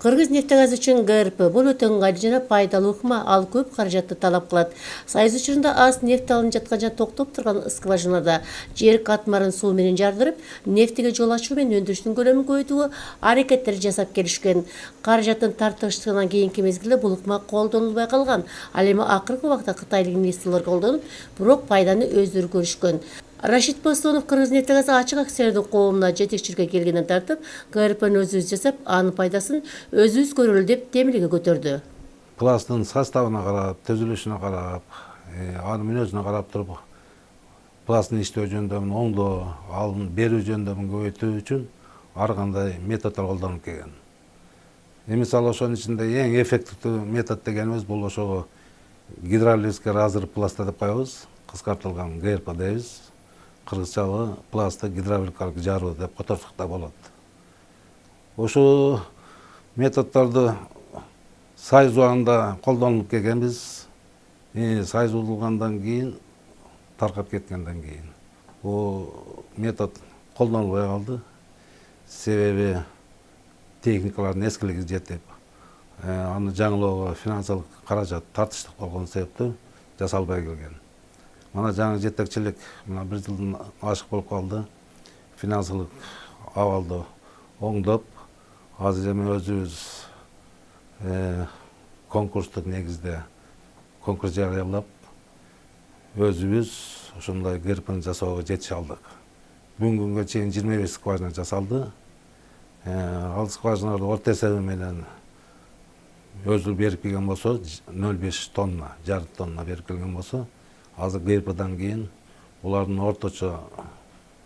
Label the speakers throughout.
Speaker 1: Кыргыз-нефтегаз үчүн ГРП бул өтө ыңгайлуу жана пайдалуу ыкма, ал көп каражатты талап кылат. Союз учурунда аз нефть алынып жаткан жана токтоп турган скважиналарда жер катмарын суу менен жардырып, нефтиге жол ачуу менен өндүрүштүн көлөмүн көбөйтүүгө аракеттер жасап келишкен. Каражаттын тартыштыгынан кийинки мезгилде бул ыкма колдонулбай калган. Ал эми акыркы убакта кытайлык инвесторлор колдонуп, бирок пайданы өздөрү көрүшкөн. Рашид Постонов Кыргыз-нефтегаз ачык акционердик коомуна жетекчиликке келгенден тартып, ГРПны өзүбүз жасап, анын пайдасын өзүбүз көрөлү деп темилге көтөрдү.
Speaker 2: Пласттын составына карап, түзүлүшүнө карап, анын мүнөзүнө карап туруп, пласттын иштөө жөндөмүн оңдоо, анын берүү жөндөмүн көбөйтүү үчүн ар кандай методдор колдонуп келген. Мисалы ошонун ичинде эң эффективдүү метод дегенибиз бул ошого гидравлический разрыв пласта деп коебуз, кыскартылган ГРП дейбиз. Кыргызчалыгы пластты гидравликалык жаруу деп которсок да болот. Ошол методдорду Союз убагында колдонуп келгенбиз. Союз урулгандан кийин, таркап кеткенден кийин бул метод колдонулбай калды. Себеби техникалардын эскилиги жетип, аны жаңылоого финансылык каражат тартыштык болгон себептен жасалбай келген. Мана жаңы жетекчилик мына 1 жылдан ашык болуп калды. Финансылык абалды оңдоп, азыр эми өзүбүз конкурстук негизде конкурс жарыялап, өзүбүз ошондой ГРПны жасоого жетише алдык. Бүгүнкү күнгө чейин 25 скважина жасалды. Ал скважиналарды орто эсеби менен өзү берип келген болсо 0,5 тонна, жарым тонна берип келген болсо, азыр ГРПдан кийин булардын орточо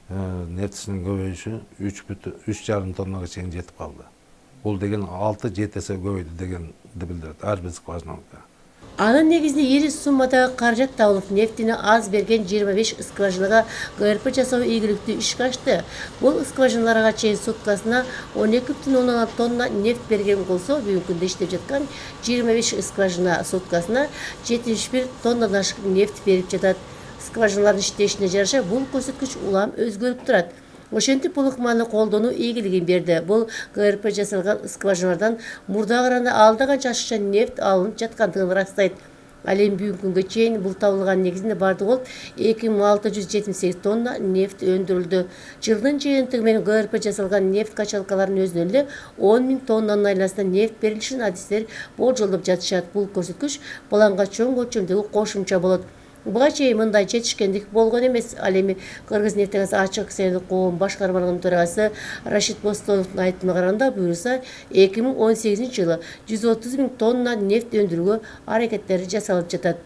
Speaker 2: нефтисинин көбөйүшү 3,5 тоннага чейин жетип калды. Бул деген 6-7 эсе көбөйдү дегенди билдирет ар бир скважиналыкка.
Speaker 1: Анын негизинде ири суммадагы каражат табылып, нефтини аз берген 25 скважинага ГРП жасоо ийгиликтүү ишке ашты. Бул скважиналарга чейин суткасына 12,6 тонна нефть берген болсо, бүгүнкү күндө иштеп жаткан 25 скважина суткасына 71 тоннадан ашык нефть берип жатат. Скважиналардын иштешине жараша бул көрсөткүч улам өзгөрүп турат. Ошентип бул ыкманы колдонуу ийгилигин берди. Бул ГРП жасалган скважиналардан мурдага караганда алда канча ашыкча нефть алынып жаткандыгын ырастайт. Ал эми бүгүнкү күнгө чейин бул табылган негизинде бардыгы болуп 2678 тонна нефть өндүрүлдү. Жылдын жыйынтыгы менен ГРП жасалган нефть качалкаларынын өзүнөн эле 10 000 тоннанын айласында нефть берилишин адистер болжолдоп жатышат. Бул көрсөткүч планга чоң өлчөмдөгү кошумча болот. Буга чейин мындай жетишкендик болгон эмес. Ал эми Кыргыз-нефтегаз ачык акционердик коом башкармалыгынын төрагасы Рашид Постоновдун айтымына караганда, буюрса 2018 жылы 130 000 тонна нефть өндүрүүгө аракеттер жасалып жатат.